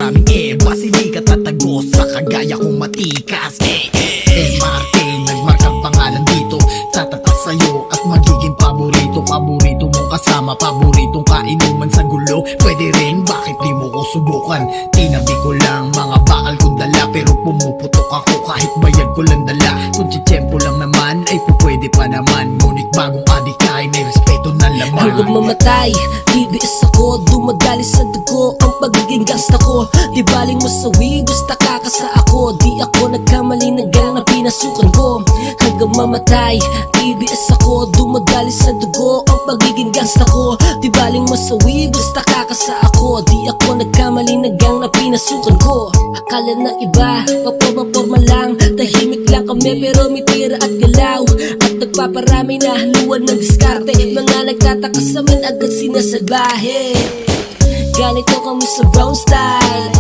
maraming basilikat at tagos sa kagaya kong matikas. MRK, nagmarkang pangalan dito, tatatak sa'yo at magiging paborito. Paborito mong kasama, paboritong kainuman sa gulo. Pwede rin, bakit di mo ko subukan? Tinabi ko lang mga bakal kong dala, pero pumuputok ako kahit bayad ko lang dala. Kung tsitsempo lang naman ay pupwede pa naman, ngunit bagong adik ay may respeto na laman. Hanggang mamatay, TBS ako, dumadali sa dugo ang pagiging gangsta ko. Di baling masawi, gusta kakasa ako. Di ako nagkamali ng gang na pinasukan ko. Hanggang mamatay, TBS ako, dumadali sa dugo ang pagiging gangsta ko. Di baling masawi, gusta kakasa ako. Di ako nagkamali ng gang na pinasukan ko. Akala na iba, paporma lang, tahimik lang kami pero may tira at galaw. At nagpaparami na haluan ng diskarte. Mga nagtataka sa amin agad sinasalbahe. Ganito kami sa brown style.